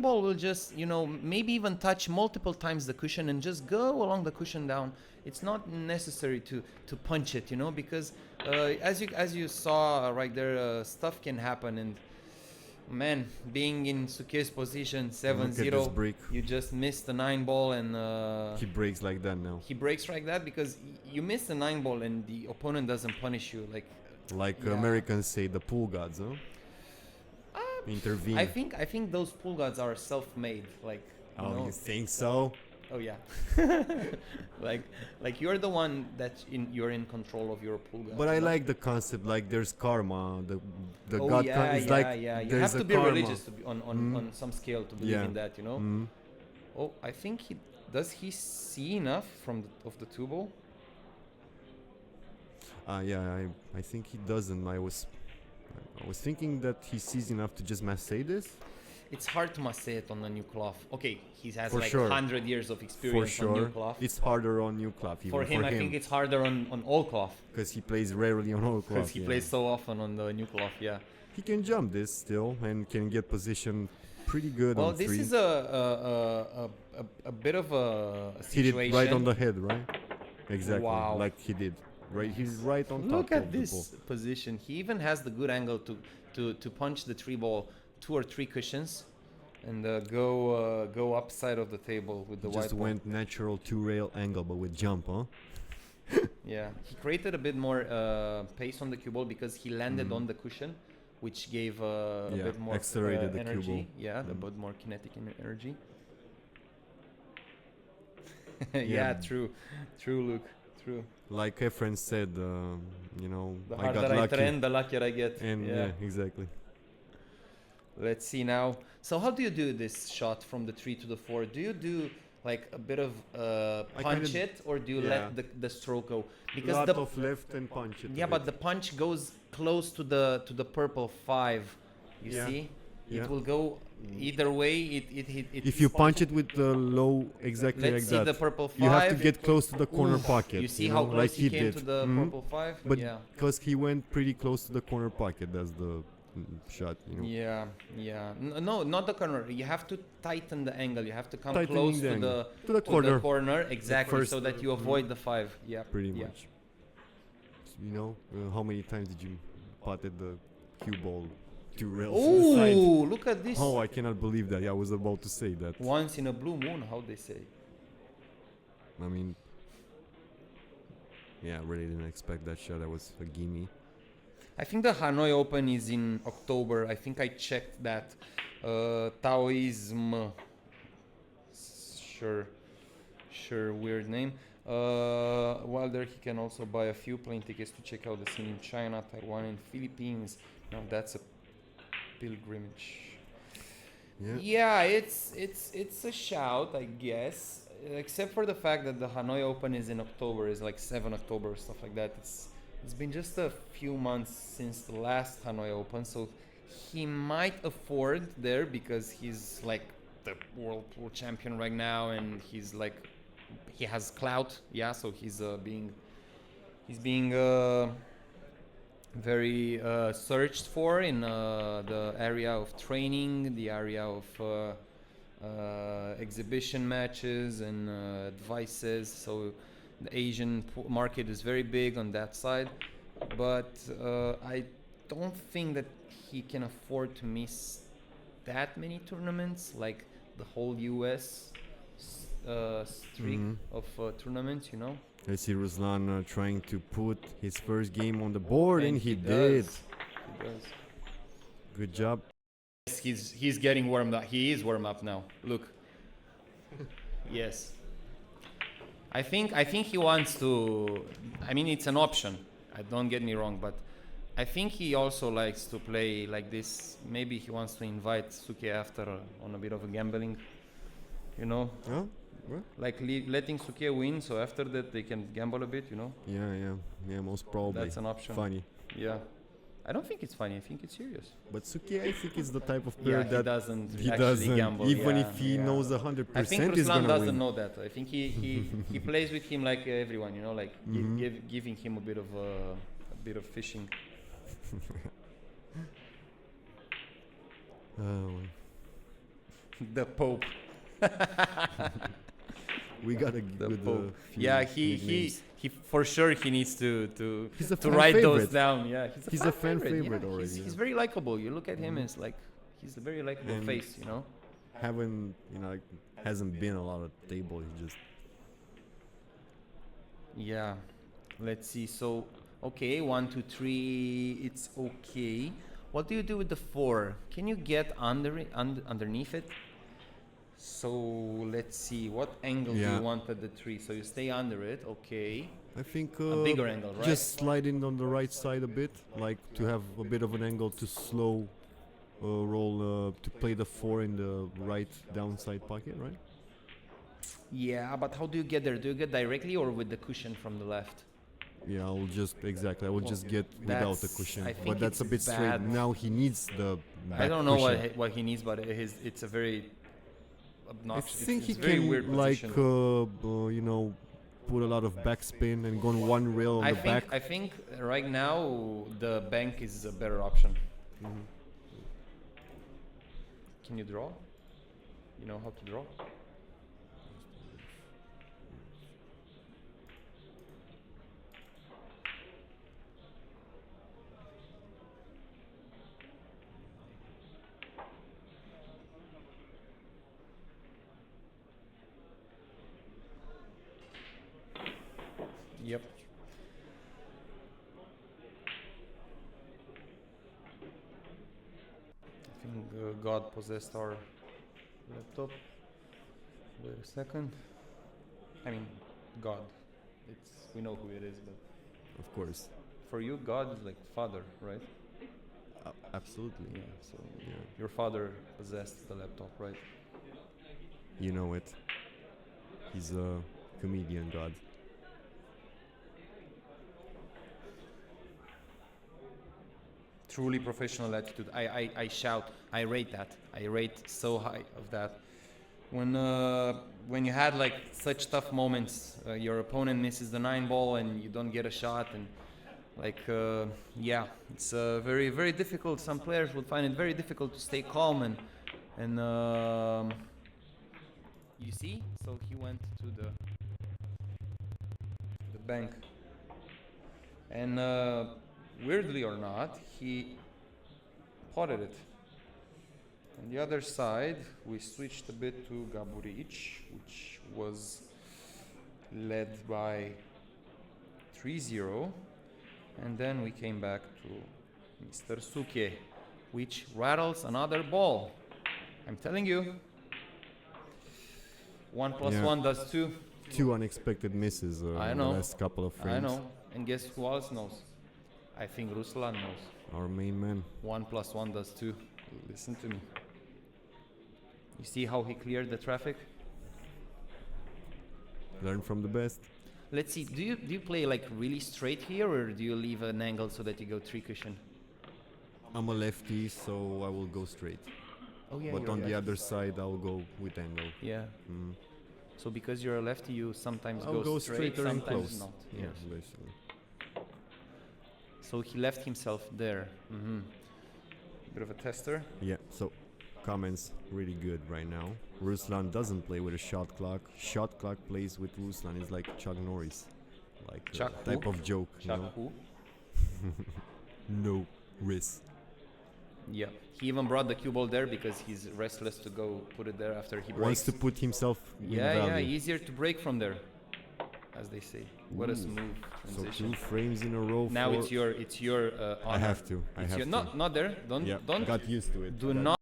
Ball will just, maybe even touch multiple times the cushion and just go along the cushion down. It's not necessary to punch it, because as you saw right there, stuff can happen. And man, being in Souquet's position, 7-0, break. you just missed the 9 ball, and He breaks like that now. he breaks like that because you miss the 9 ball and the opponent doesn't punish you. Like Yeah. Americans say, the pool gods, huh? Intervene. I think those pool gods are self-made. You think so? Oh yeah. like you're the one you're in control of your pool gods. But I like the concept. Like there's karma. The Oh god yeah, is yeah, like yeah. You there's have to a be karma. religious to be on some scale to believe Yeah. in that, Oh, I think does he see enough of the 2 ball? I think he doesn't. I was thinking that he sees enough to just massay this. it's hard to masse it on a new cloth. Okay, he has For like sure. 100 years of For experience on new sure, cloth. it's harder on new cloth. For him, I think it's harder on old cloth. because he plays rarely on old cloth. Because he plays so often on the new cloth, yeah. He can jump this still and can get position pretty good Well, on this three. is a bit of a Hit situation. it right on the head, right? Exactly, Wow. like he did. Right, he's right on top. Look at of the this ball. position. He even has the good angle to punch the tree ball 2 or 3 cushions and go upside of the table with the Just white ball. went natural 2-rail angle, but with jump, huh? Yeah, he created a bit more pace on the cue ball because he landed on the cushion, which gave a Yeah, bit more accelerated the cue energy. ball. Yeah, a bit more kinetic energy. Yeah, Yeah. true, Luke, true. Like Efren said, you know, The I harder got I lucky. train, the luckier I get. And yeah, exactly. Let's see now. So how do you do this shot from the 3 to the 4? Do you do like a bit of I punch kinda- it, or do you yeah. let the stroke go? Because Lot the of left and punch it. yeah, a but bit. the punch goes close to the purple 5. You Yeah. see, Yeah. it will go either way. It If you punch it with the low, exactly let's like see that, the purple 5. you have to get close to the corner Oof. pocket. You see know, how close like he came did. to the Mhm. purple 5? But Yeah. because he went pretty close to the corner pocket, that's the shot. You know. Yeah. No, not the corner. You have to tighten the angle. You have to come Tightening close the to angle. the To the corner, corner, exactly, first, so that you avoid the 5. Yeah. pretty yeah. much. You know, how many times did you potted the cue ball 2 rails to the side? Oh, look at this. Oh, I cannot believe that. Yeah, I was about to say that. Once in a blue moon, how they say. I mean, yeah, I really didn't expect that shot. That was a gimme. I think the Hanoi Open is in October. I think I checked that. Taoism. Sure, weird name. While there, he can also buy a few plane tickets to check out the scene in China, Taiwan, and Philippines. Now that's a pilgrimage. Yeah. Yeah, it's a shout, I guess. Except for the fact that the Hanoi Open is in October, is like 7 October or stuff like that. It's been just a few months since the last Hanoi Open, so he might afford there because he's like the world tour champion right now, and he's like he has clout. Yeah, so he's being very searched for in the area of training, the area of exhibition matches and advices. So the Asian market is very big on that side, but I don't think that he can afford to miss that many tournaments, like the whole US streak of tournaments, you know. I see Ruslan trying to put his first game on the board, and he did. He does. Good job. He's getting warmed up. He is warmed up now. Look. Yes. I think he wants to. I mean, it's an option. Don't get me wrong, but I think he also likes to play like this. Maybe he wants to invite Souquet after on a bit of a gambling, you know. Huh? What? Like letting Souquet win, so after that they can gamble a bit, you know. Yeah, most probably. That's an option. Funny. Yeah. I don't think it's funny. I think it's serious. But Souquet, I think, is the type of player Yeah, that he doesn't gamble. even yeah, if he yeah. knows 100%, I think he's Ruslan gonna doesn't win. know that. I think he plays with him like everyone, you know, like giving him a bit of fishing. The Pope. We got a The good Pope. few Yeah, he nicknames. for sure he needs to He's a to fan write those favorite. down. Yeah, He's a fan favorite yeah. already, He's yeah. very likable. You look at him, it's like he's a very likable And face, you know. Haven't, like, hasn't been a lot of table. He just Yeah, let's see. So, okay, 1, 2, 3. It's okay. What do you do with the 4? Can you get underneath it? So let's see. What angle do Yeah. you want at the 3? So you stay under it. Okay. I think A bigger angle, right? just slide in on the right side a bit, like to have a bit of an angle to slow roll to play the 4 in the right downside pocket, right? Yeah, but how do you get there? Do you get directly or with the cushion from the left? Yeah, I'll just exactly. I will just get without the cushion, I think but that's a it's bit straight. bad. Now he needs the. I don't know cushion. what he needs, but it's a very I obnoxious. think it's he very can weird like position. you know, put a lot of backspin and go on one rail on the back. I think right now the bank is a better option. Can you draw? You know how to draw? Yep. I think God possessed our laptop. Wait a second. I mean, God. We know who it is, but Of course. for you, God is like father, right? Absolutely. Yeah. So Yeah. your father possessed the laptop, right? You know it. He's a comedian god. Truly professional attitude. I shout. I rate that. I rate so high of that. When you had like such tough moments, your opponent misses the 9 ball and you don't get a shot, and like yeah, it's very very difficult. Some players would find it very difficult to stay calm and you see. So he went to the bank, and weirdly or not, he potted it. On the other side, we switched a bit to Gaburic, which was led by 3-0. And then we came back to Mr. Souquet, which rattles another ball. I'm telling you. 1 plus 1 does 2. Two unexpected misses I in know. the last couple of frames. I know. And guess who else knows? I think Ruslan knows. Our main man. 1 plus 1 does 2. Listen to me. You see how he cleared the traffic? Learn from the best. Let's see. Do you play like really straight here, or do you leave an angle so that you go 3 cushion? I'm a lefty, so I will go straight. Oh yeah. But you're on a the lefty. other side, I'll go with angle. Yeah. Mm. So because you're a lefty, you sometimes I'll go straighter and sometimes close. not. Yeah, Yes. basically. So he left himself there. Bit of a tester. Yeah, so comments really good right now. Ruslan doesn't play with a shot clock. Shot clock plays with Ruslan. It's like Chuck Norris. Like Chuck a type who? of joke. Chuck You know? who? No risk. Yeah. He even brought the cue ball there because he's restless to go put it there after he breaks. Wants to put himself in yeah, value. easier to break from there, as they say. What a Ooh. smooth So transition. 2 frames in a row. Now for it's your I honor. have to. I It's have your, to. not there. Don't Yeah, don't got used to it. do Got- not.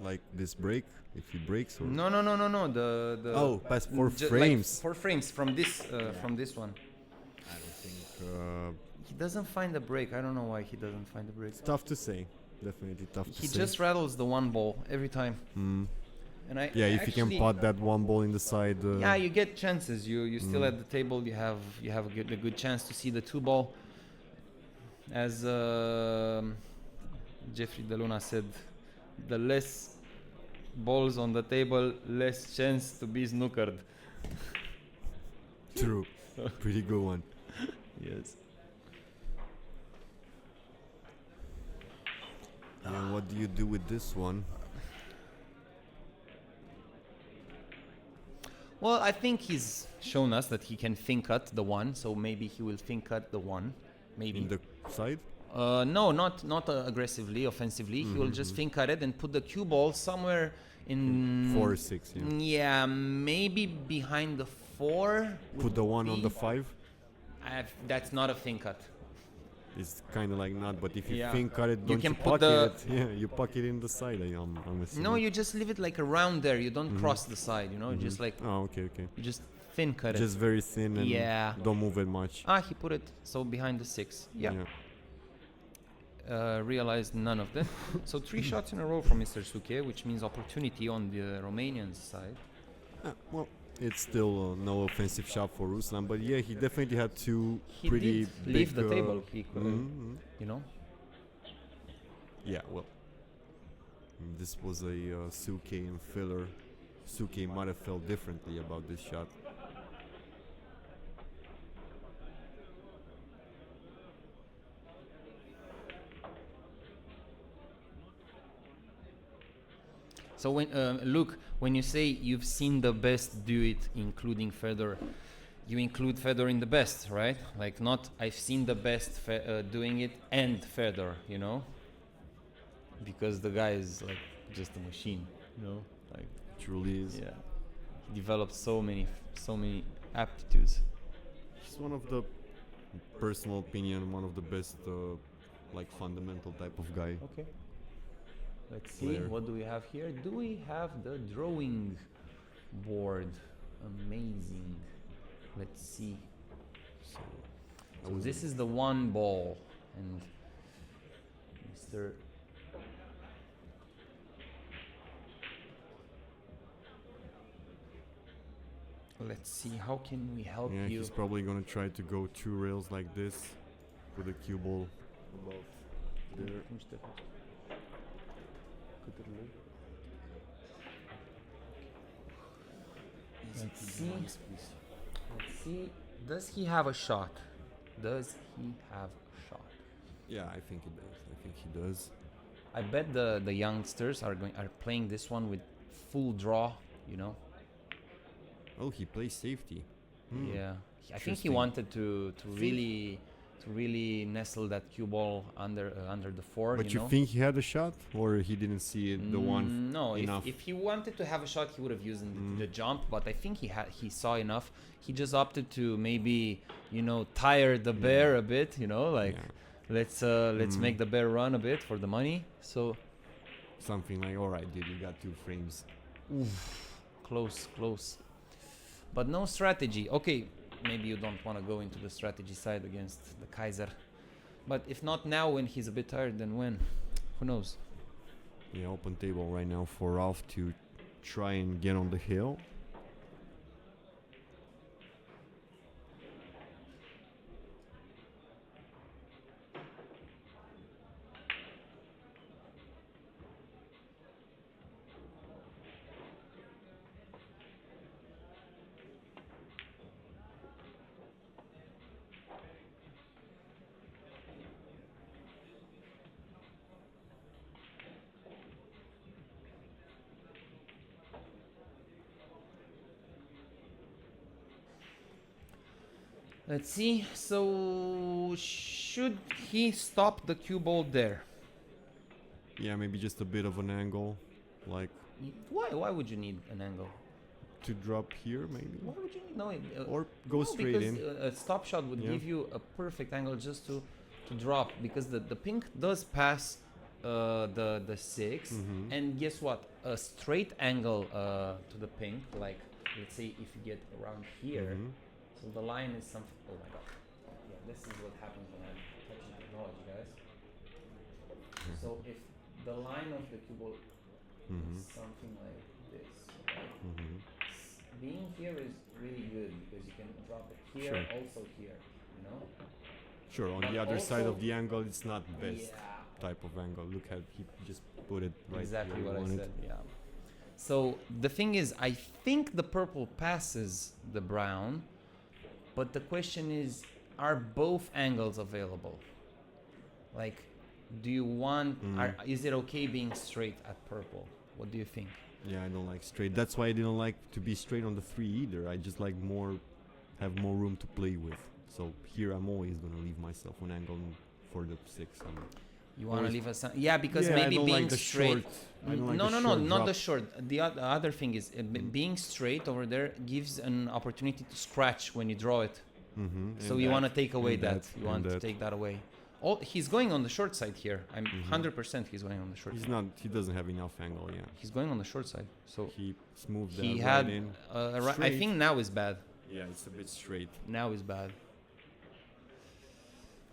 like this break. If he breaks or No. The oh, past 4 ju- frames. Like 4 frames from this one. I don't think He doesn't find the break. I don't know why he doesn't find the break. it's tough to say. Definitely tough to He say. just rattles the 1 ball every time. Mm. And I Yeah, if you can actually- pot that 1 ball in the side. Yeah, you get chances. You still at the table. You have a good chance to see the 2 ball. As Jeffrey De Luna said, the less balls on the table, less chance to be snookered. True. Pretty good one. Yes. And what do you do with this one? Well, I think he's shown us that he can fin cut the 1, so maybe he will fin cut the 1. Maybe. In the side? No, not aggressively, offensively. He will just fin cut it and put the cue ball somewhere in 4 or 6, yeah. Yeah, maybe behind the 4. Put the 1 on be- the 5. That's not a fin cut. It's kind of like not, but if you Yeah. think cut it, You don't can you put pocket it? Yeah, you pocket in the side. I'm assuming. No, you just leave it like around there. You don't cross the side. You know, just like Oh, okay. you just thin cut Just it. very thin and Yeah. don't move it much. He put it so behind the 6. Yeah. Realized none of them. So 3 shots in a row from Mr. Souquet, which means opportunity on the Romanian side. Well, it's still no offensive shot for Ruslan, but yeah, he definitely had two He pretty did big, leave the table. He could, you know. Yeah, well, this was a Souquet and filler. Souquet might have felt differently about this shot. So when Luke, when you say you've seen the best do it, including Federer, you include Federer in the best, right? Like not I've seen the best doing it and Federer, you know, because the guy is like just a machine, you know, like Truly is. yeah, he developed so many aptitudes. He's one of the personal opinion, one of the best, like fundamental type of guy. Okay. Let's see, Player. what do we have here? Do we have the drawing board? Amazing. Let's see. So, So this is the one ball, and Mr. Let's see, how can we help yeah, you? he's probably gonna try to go 2 rails like this with a cue ball above there. Let's see. Let's see. Does he have a shot? Does he have a shot? Yeah, I think he does. I think he does. I bet the youngsters are playing this one with full draw, you know. Oh, he plays safety. Yeah. I think he Interesting. wanted to really nestle that cue ball under the four. But you you know? think he had a shot, or he didn't see it, the one No, enough? if he wanted to have a shot, he would have used the jump. But I think he saw enough. He just opted to maybe tire the bear a bit. You know, like let's make the bear run a bit for the money. So Something like, all right, dude, you got 2 frames. close, but no strategy. Okay, maybe you don't want to go into the strategy side against the Kaiser. But if not now, when he's a bit tired, then when? Who knows? Yeah, open table right now for Ralf to try and get on the hill. Let's see. So should he stop the cue ball there? Yeah, maybe just a bit of an angle, like Why would you need an angle? to drop here, maybe, Why would you need no? or go no, straight because in. a stop shot would Yeah. give you a perfect angle just to drop, because the pink does pass the 6, and guess what? A straight angle to the pink, like let's say if you get around here, so the line is something. Oh my god! Yeah, this is what happens when I'm touching technology, guys. So if the line of the cue ball is something like this, right? Being here is really good because you can drop it here, Sure. also here, you know? Sure, on But the other side also- of the angle, it's not best Yeah, type of angle. Look at, he just put it right exactly where what you I want said, it. yeah. So the thing is, I think the purple passes the brown, but the question is, are both angles available? Like, do you want, is it okay being straight at purple? What do you think? Yeah, I don't like straight. That's why I didn't like to be straight on the 3 either. I just like have more room to play with. So here I'm always gonna leave myself an angle for the 6. You want to Always- leave us? Yeah, because yeah, maybe I don't being like the straight. short. I don't like no, the no, short not drop. the short. The other thing is being straight over there gives an opportunity to scratch when you draw it. So you want to take away and that. that, You want and to that. take that away. Oh, he's going on the short side here. I'm 100% he's going on the short He's side. not. He doesn't have enough angle. Yeah. He's going on the short side. So He smoothed that he right had. in. I Straight. think now is bad. Yeah, it's a bit straight. Now is bad.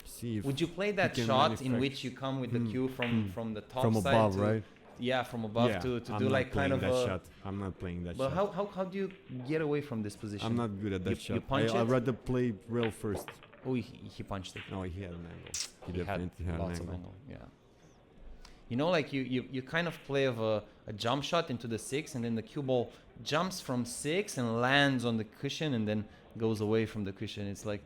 See if Would you play that can shot in manufacture- which you come with the cue from the top from side above, to, right? yeah, from above Yeah, to I'm do not like kind playing of that a. shot. I'm not playing that But shot. how do you get away from this position? I'm not good at that You shot. punch I'd it? rather play rail first. Oh, he punched it. No, he had an angle. He He had definitely had lots an of angle. angle. Yeah. You know, like you kind of play of a jump shot into the 6, and then the cue ball jumps from 6 and lands on the cushion and then goes away from the cushion. It's like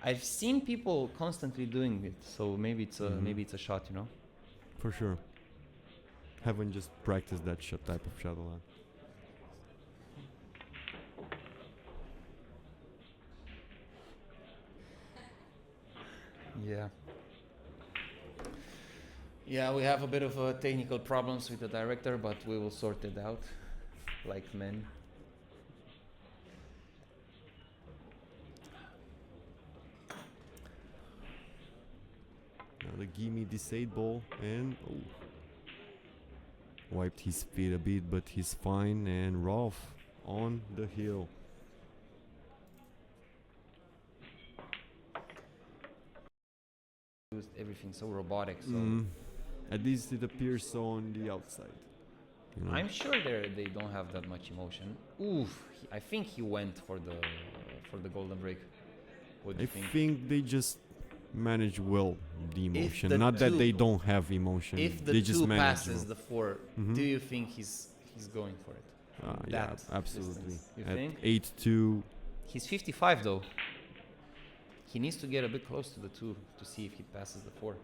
I've seen people constantly doing it, so maybe it's a shot, you know. For sure. Haven't just practiced that shot type of shot a lot. Yeah. Yeah, we have a bit of technical problems with the director, but we will sort it out, like men. Now the gimme disable and wiped his feet a bit, but he's fine. And Ralf on the hill. Used everything so robotic. So At least it appears so on the outside. You know? I'm sure they don't have that much emotion. Oof! I think he went for the golden break. What do I you think they just manage well the emotion. the Not that two- they don't have emotion. If the they just 2 manage passes well. the 4, Mhm. do you think he's going for it? Yeah, that absolutely. distance, you At think? 8-2, He's 55 though. He needs to get a bit close to the 2 to see if he passes the 4.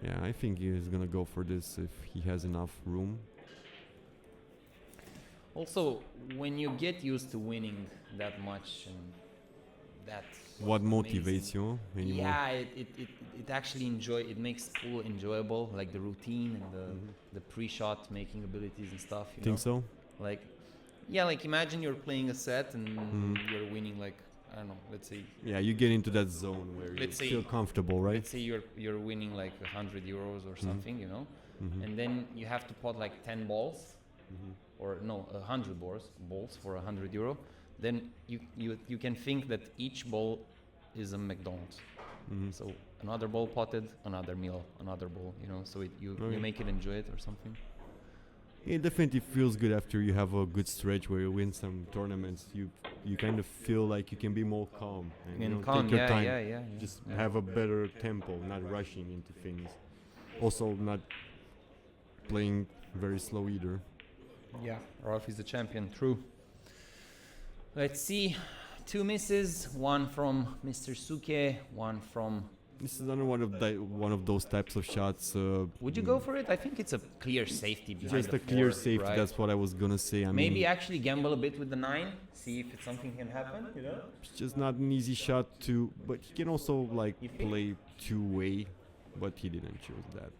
yeah, I think he's gonna go for this if he has enough room. Also, when you get used to winning that much and that What amazing- motivates you anymore? Yeah, it actually it makes pool enjoyable, like the routine and the pre-shot making abilities and stuff. You Think know? so? Like, yeah, like imagine you're playing a set and Mhm. you're winning like, I don't know, let's say Yeah, you get into that zone where you Let's say- feel comfortable, right? let's say you're winning like 100 euros or something, you know, Mhm. and then you have to pot like 10 balls Mhm. or no, 100 balls for 100 euro. Then you can think that each ball is a McDonald's. Mhm. So another ball potted, another meal, another ball, you know, so you Okay. make it enjoy it or something. It definitely feels good after you have a good stretch where you win some tournaments. You kind of feel like you can be more calm and you know, calm, take your yeah, time. yeah. Just yeah. have a better tempo, not rushing into things. Also, not playing very slow either. Yeah, Ralf is the champion, true. Let's see. 2 misses, one from Mr. Souquet, one from... This is another one of those types of shots. Would you go for it? I think it's a clear safety behind Just the a clear 4, safety. right? That's what I was gonna say. I Maybe mean, actually gamble a bit with the 9, see if something can happen, you know? it's just not an easy shot to. But he can also like You think? play two-way, but he didn't choose that.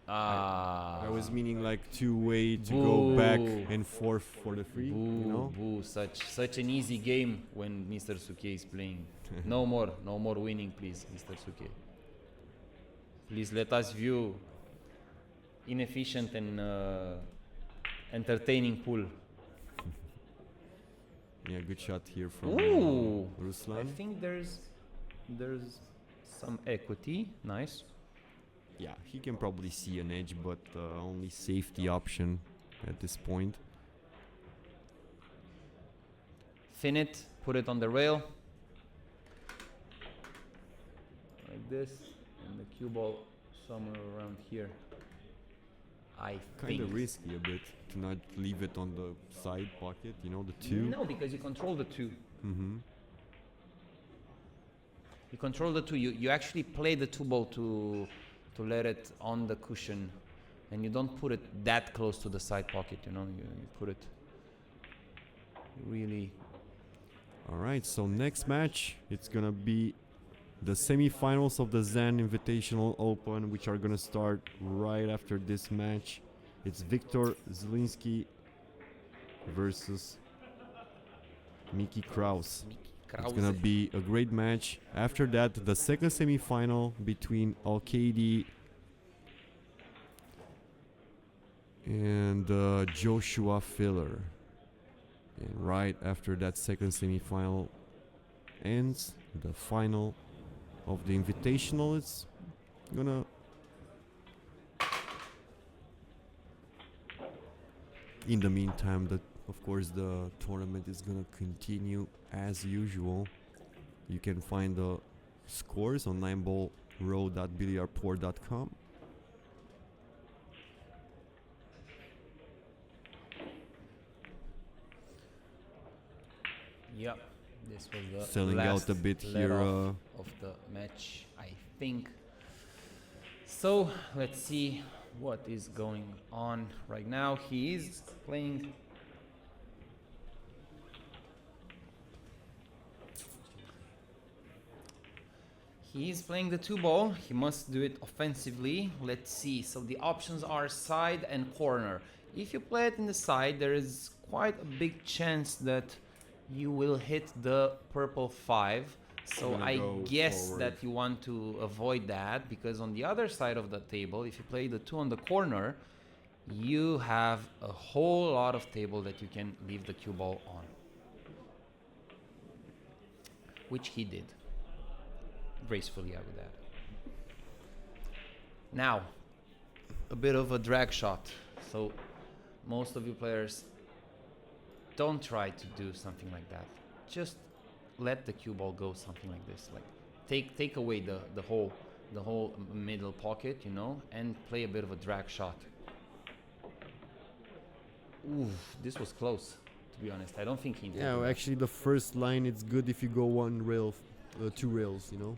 Ah. I was meaning like two-way to go Boo. back and forth for the free. Boo, You know. boo, such an easy game when Mr. Souquet is playing. No more winning, please, Mr. Souquet. Please let us view inefficient and entertaining pool. Yeah, good shot here from Ooh, I Ruslan. think there's some equity. Nice. Yeah, he can probably see an edge, but only safety option at this point. Fin it, put it on the rail. Like this, and the cue ball somewhere around here. I Kind think. of risky a bit to not leave it on the side pocket, you know, the 2. No, because you control the 2. Mm-hmm. You control the 2. You actually play the 2 ball to let it on the cushion, and you don't put it that close to the side pocket. You know, you put it really. All right, so next match, it's going to be the semifinals of the Zen Invitational Open, which are going to start right after this match. It's Viktor Zielinski versus Mickey Kraus. It's going to be a great match. After that, the second semifinal between Al-Qaedi and Joshua Filler. And right after that second semifinal ends, the final of the Invitational is gonna In the meantime, of course, the tournament is gonna continue as usual. You can find the scores on 9ballrow.billiardport.com. Yep, this was the Selling last out a bit let here. off of the match, I think. So let's see what is going on right now. He is playing. He is playing the 2-ball. He must do it offensively. Let's see. So the options are side and corner. If you play it in the side, there is quite a big chance that you will hit the purple 5. So Gonna I go guess forward. that you want to avoid that, because on the other side of the table, if you play the 2 on the corner, you have a whole lot of table that you can leave the cue ball on, which he did gracefully, I would add. Now, a bit of a drag shot. So most of you players, don't try to do something like that. Just let the cue ball go something like this. Like take away the whole middle pocket, you know, and play a bit of a drag shot. Ooh, this was close, to be honest. I don't think he intended Yeah, well, that. actually, the first line, it's good if you go one rail, 2 rails, you know.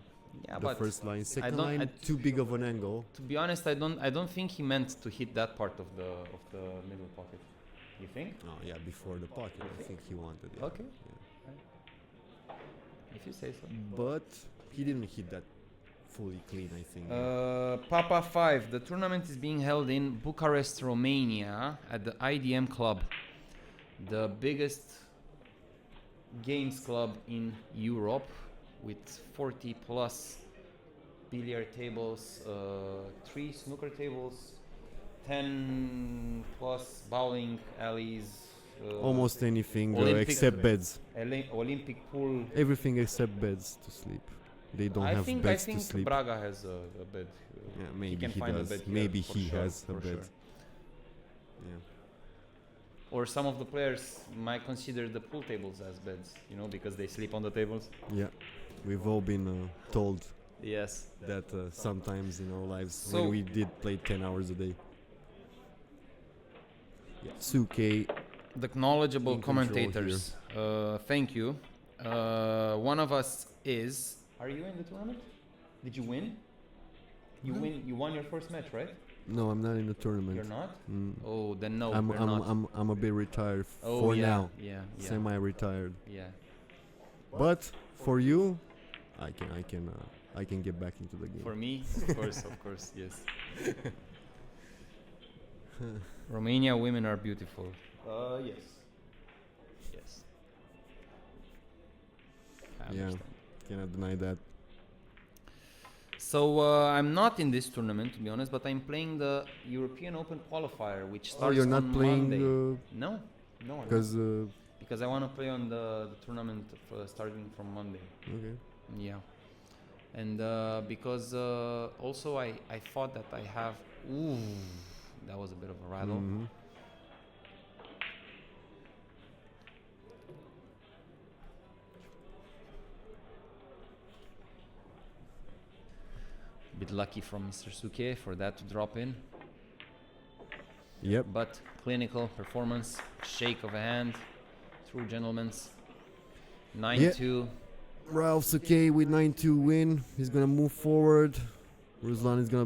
Yeah, The but first line, second don't- line, too big of an angle. to be honest, I don't think he meant to hit that part of the middle pocket. You think? Oh yeah, before the pocket, I think he wanted it. Okay. If you say so. But he didn't hit that fully clean, I think. Papa 5. The tournament is being held in Bucharest, Romania, at the IDM Club, the biggest games club in Europe, with 40 plus billiard tables, 3 snooker tables, 10 plus bowling alleys, Almost anything Olympic- except beds. Olympic pool. Everything except beds to sleep. They don't have I beds think to sleep. Braga has a bed. Yeah, maybe can he find a does. bed here, Maybe for he sure, has a for bed. sure. Yeah. Or some of the players might consider the pool tables as beds, you know, because they sleep on the tables. Yeah. We've all been told Yes. that sometimes in our lives So- when we did play 10 hours a day. Yeah. Souquet. The knowledgeable In control commentators. Thank you. One of us is. Are you in the tournament? Did you win? You No. win. You won your first match, right? No, I'm not in the tournament. You're not. Mm. Oh, then no. I'm, we're I'm, not. I'm a bit retired Oh, for yeah, now. Yeah. Yeah. Semi-retired. Yeah. But for you, I can get back into the game. For me, of course, yes. Romania women are beautiful. Yes. Yes. I Yeah. understand. Cannot deny that. So I'm not in this tournament, to be honest, but I'm playing the European Open qualifier, which starts Oh, you're not on playing Monday. No, I'm not. because Because I want to play on the tournament starting from Monday. okay. Yeah. And because also I thought that I have. Ooh, that was a bit of a rattle. Mhm. Bit lucky from Mr. Souquet for that to drop in. Yep. But clinical performance, shake of a hand, true gentlemen's. 9-2. Ralf Souquet with 9-2 win. He's gonna move forward. Ruslan is gonna